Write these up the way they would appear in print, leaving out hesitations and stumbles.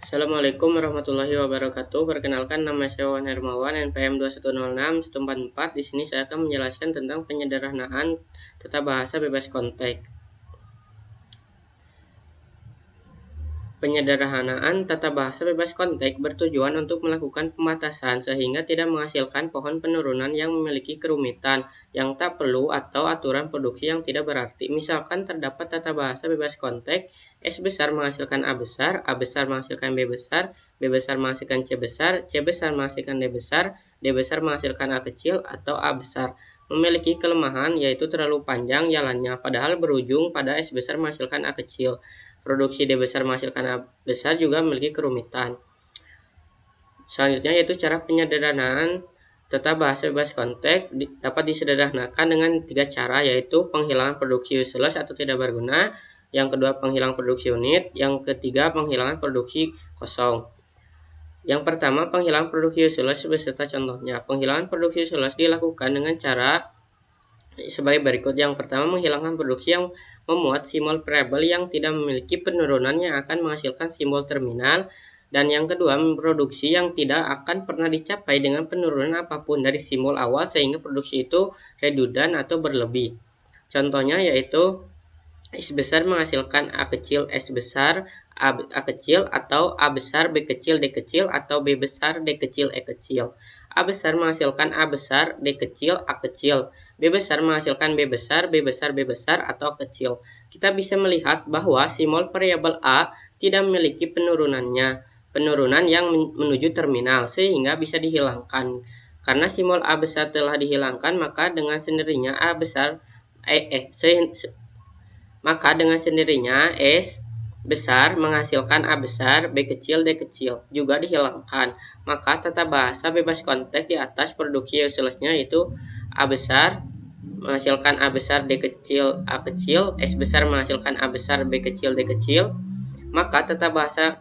Assalamualaikum warahmatullahi wabarakatuh. Perkenalkan, nama saya Wawan Hermawan, NPM 2106144. Di sini saya akan menjelaskan tentang penyederhanaan tata bahasa bebas konteks. Penyederhanaan tata bahasa bebas konteks bertujuan untuk melakukan pembatasan sehingga tidak menghasilkan pohon penurunan yang memiliki kerumitan yang tak perlu atau aturan produksi yang tidak berarti. Misalkan terdapat tata bahasa bebas konteks, S besar menghasilkan A besar menghasilkan B besar menghasilkan C besar menghasilkan D besar menghasilkan A kecil atau A besar. Memiliki kelemahan yaitu terlalu panjang jalannya, padahal berujung pada S besar menghasilkan A kecil. Produksi D besar menghasilkan A besar juga memiliki kerumitan. Selanjutnya yaitu cara penyederhanaan tata bahasa bebas konteks dapat disederhanakan dengan 3 cara, yaitu penghilangan produksi useless atau tidak berguna, yang kedua penghilangan produksi unit, yang ketiga penghilangan produksi kosong. Yang pertama, penghilangan produksi useless beserta contohnya. Penghilangan produksi useless dilakukan dengan cara sebagai berikut. Yang pertama, menghilangkan produksi yang memuat simbol variabel yang tidak memiliki penurunan yang akan menghasilkan simbol terminal. Dan yang kedua, memproduksi yang tidak akan pernah dicapai dengan penurunan apapun dari simbol awal sehingga produksi itu redundan atau berlebih. Contohnya yaitu S besar menghasilkan A kecil S besar A kecil, atau A besar B kecil D kecil, atau B besar D kecil E kecil. A besar menghasilkan A besar D kecil A kecil. B besar menghasilkan B besar B besar atau kecil. Kita bisa melihat bahwa simbol variabel A tidak memiliki penurunan yang menuju terminal, sehingga bisa dihilangkan. Karena simbol A besar telah dihilangkan, maka dengan sendirinya S besar menghasilkan A besar, B kecil, D kecil juga dihilangkan. Maka tata bahasa bebas konteks di atas produksi useless-nya yaitu A besar menghasilkan A besar, D kecil, A kecil, S besar menghasilkan A besar, B kecil, D kecil. Maka tata bahasa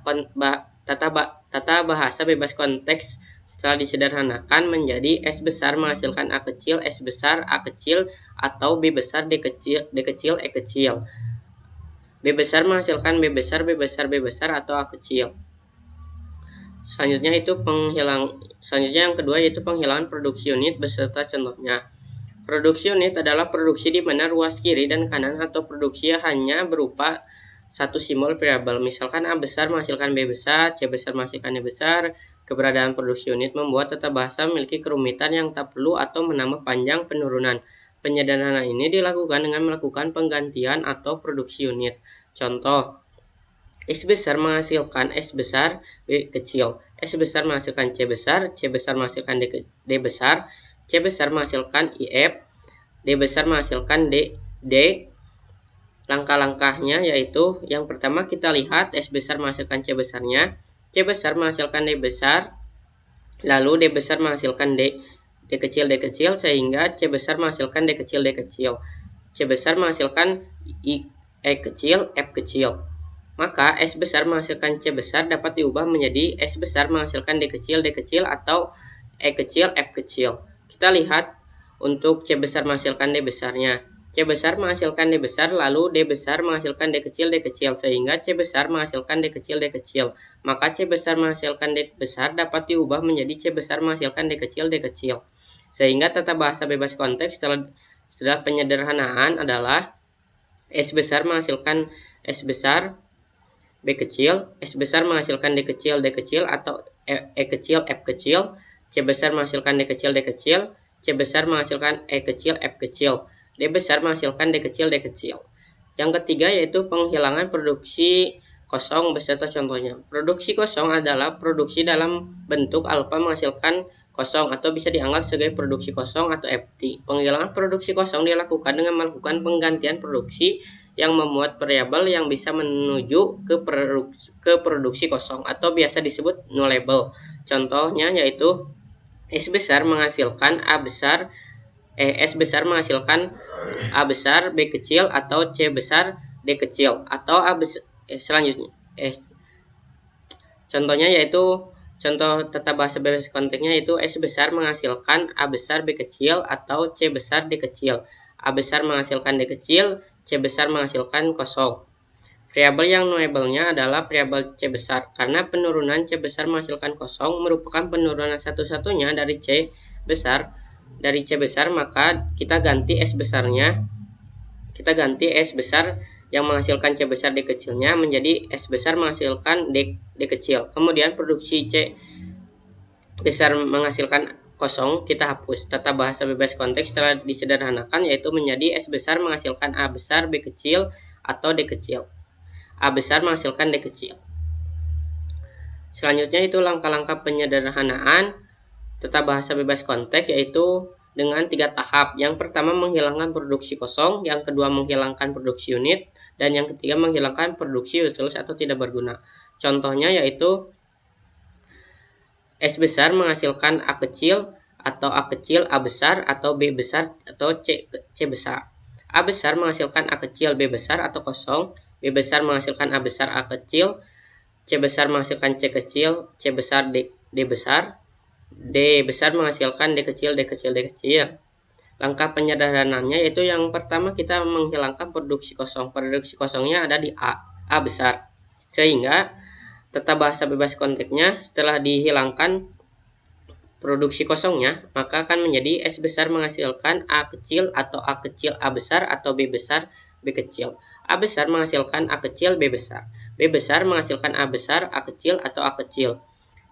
bebas konteks setelah disederhanakan menjadi S besar menghasilkan A kecil, S besar, A kecil, atau B besar, D kecil, E kecil. B besar menghasilkan B besar atau A kecil. Selanjutnya yang kedua yaitu penghilangan produksi unit beserta contohnya. Produksi unit adalah produksi di mana ruas kiri dan kanan atau produksi hanya berupa satu simbol variabel. Misalkan A besar menghasilkan B besar, C besar menghasilkan D besar. Keberadaan produksi unit membuat tata bahasa memiliki kerumitan yang tak perlu atau menambah panjang penurunan. Penyederhanaan ini dilakukan dengan melakukan penggantian atau produksi unit. Contoh, S besar menghasilkan S besar B kecil, S besar menghasilkan C besar menghasilkan D besar, C besar menghasilkan IF, D besar menghasilkan D. Langkah-langkahnya yaitu yang pertama kita lihat S besar menghasilkan C besarnya, C besar menghasilkan D besar, lalu D besar menghasilkan D kecil sehingga C besar menghasilkan D kecil, C besar menghasilkan E kecil F kecil. Maka S besar menghasilkan C besar dapat diubah menjadi S besar menghasilkan D kecil atau E kecil F kecil. Kita lihat untuk C besar menghasilkan D besarnya. C besar menghasilkan D besar, lalu D besar menghasilkan D kecil sehingga C besar menghasilkan D kecil. Maka C besar menghasilkan D besar dapat diubah menjadi C besar menghasilkan D kecil. Sehingga tata bahasa bebas konteks setelah penyederhanaan adalah S besar menghasilkan S besar B kecil, S besar menghasilkan D kecil atau E kecil F kecil, C besar menghasilkan D kecil, C besar menghasilkan E kecil F kecil, D besar menghasilkan D kecil. Yang ketiga yaitu penghilangan produksi kosong beserta contohnya. Produksi kosong adalah produksi dalam bentuk alfa menghasilkan kosong atau bisa dianggap sebagai produksi kosong atau FT. Penghilangan produksi kosong dilakukan dengan melakukan penggantian produksi yang memuat variabel yang bisa menuju ke produksi kosong atau biasa disebut nullable. Contohnya yaitu S besar menghasilkan S besar menghasilkan A besar B kecil atau C besar D kecil atau selanjutnya contohnya yaitu contoh tata bahasa bebas konteksnya yaitu S besar menghasilkan A besar B kecil atau C besar D kecil, A besar menghasilkan D kecil, C besar menghasilkan kosong. Variabel yang knowable-nya adalah variabel C besar, karena penurunan C besar menghasilkan kosong merupakan penurunan satu-satunya dari C besar. Dari C besar, maka kita ganti S besarnya. Kita ganti S besar yang menghasilkan C besar D kecilnya menjadi S besar menghasilkan D kecil. Kemudian produksi C besar menghasilkan kosong kita hapus. Tata bahasa bebas konteks setelah disederhanakan yaitu menjadi S besar menghasilkan A besar B kecil atau D kecil. A besar menghasilkan D kecil. Selanjutnya itu langkah-langkah penyederhanaan tata bahasa bebas konteks yaitu dengan 3 tahap. Yang pertama menghilangkan produksi kosong, yang kedua menghilangkan produksi unit, dan yang ketiga menghilangkan produksi useless atau tidak berguna. Contohnya yaitu S besar menghasilkan A kecil atau A kecil A besar atau B besar atau C besar. A besar menghasilkan A kecil B besar atau kosong, B besar menghasilkan A besar A kecil, C besar menghasilkan C kecil, C besar D besar, D besar menghasilkan D kecil D kecil D kecil. Langkah penyederhanaannya yaitu yang pertama kita menghilangkan produksi kosong. Produksi kosongnya ada di A besar. Sehingga tata bahasa bebas konteksnya setelah dihilangkan produksi kosongnya, maka akan menjadi S besar menghasilkan A kecil atau A kecil A besar atau B besar B kecil. A besar menghasilkan A kecil B besar. B besar menghasilkan A besar A kecil atau A kecil.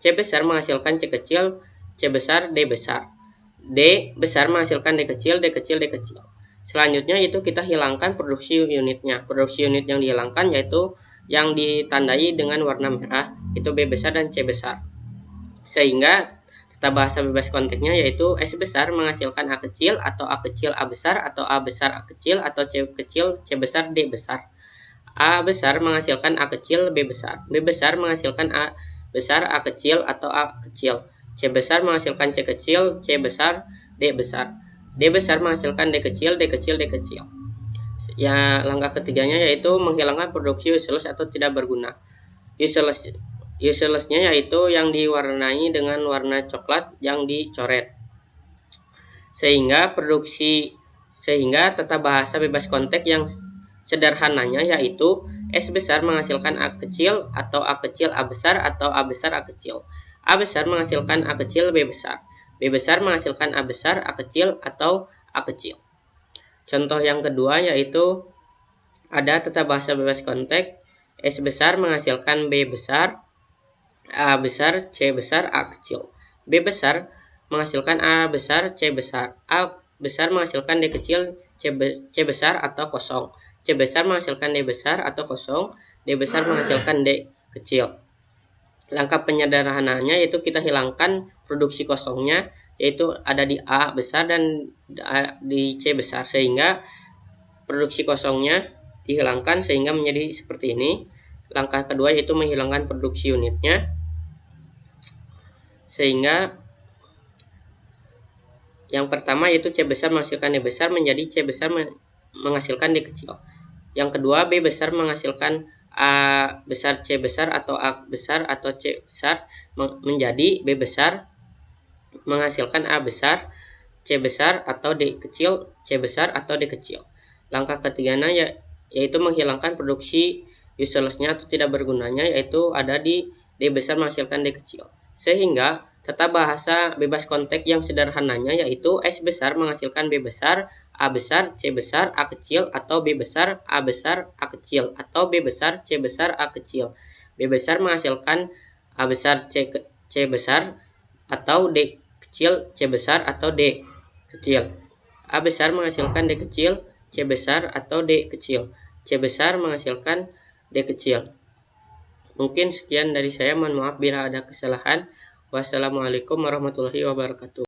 C besar menghasilkan C kecil C besar D besar. D besar menghasilkan D kecil D kecil D kecil. Selanjutnya itu kita hilangkan produksi unitnya. Produksi unit yang dihilangkan yaitu yang ditandai dengan warna merah, itu B besar dan C besar. Sehingga tata bahasa bebas konteksnya yaitu S besar menghasilkan A kecil atau A kecil A besar atau A besar A kecil atau C kecil C besar D besar. A besar menghasilkan A kecil B besar. B besar menghasilkan A besar A kecil atau A kecil. C besar menghasilkan C kecil C besar D besar. D besar menghasilkan D kecil D kecil D kecil. Ya, langkah ketiganya yaitu menghilangkan produksi useless atau tidak berguna. Useless-nya yaitu yang diwarnai dengan warna coklat yang dicoret. Sehingga tata bahasa bebas konteks yang sederhananya yaitu S besar menghasilkan A kecil atau A kecil A besar atau A besar A kecil. A besar menghasilkan A kecil B besar. B besar menghasilkan A besar A kecil atau A kecil. Contoh yang kedua yaitu ada tata bahasa bebas konteks S besar menghasilkan B besar A besar C besar A kecil. B besar menghasilkan A besar C besar. A besar menghasilkan D kecil C besar atau kosong. C besar menghasilkan D besar atau kosong. D besar menghasilkan D kecil. Langkah penyederhanaannya yaitu kita hilangkan produksi kosongnya yaitu ada di A besar dan di C besar, sehingga produksi kosongnya dihilangkan sehingga menjadi seperti ini. Langkah kedua yaitu menghilangkan produksi unitnya sehingga yang pertama yaitu C besar menghasilkan D besar menjadi C besar menghasilkan D kecil. Yang kedua B besar menghasilkan A besar C besar atau A besar atau C besar menjadi B besar menghasilkan A besar C besar atau D kecil C besar atau D kecil. Langkah ketiganya yaitu menghilangkan produksi useless-nya atau tidak bergunanya yaitu ada di D besar menghasilkan D kecil. Sehingga tata bahasa bebas konteks yang sederhananya yaitu S besar menghasilkan B besar, A besar, C besar, A kecil atau B besar, A besar, A kecil atau B besar, C besar, A kecil. B besar menghasilkan A besar, C besar atau D kecil, C besar atau D kecil. A besar menghasilkan D kecil, C besar atau D kecil. C besar menghasilkan D kecil. Mungkin sekian dari saya, mohon maaf bila ada kesalahan. Wassalamualaikum warahmatullahi wabarakatuh.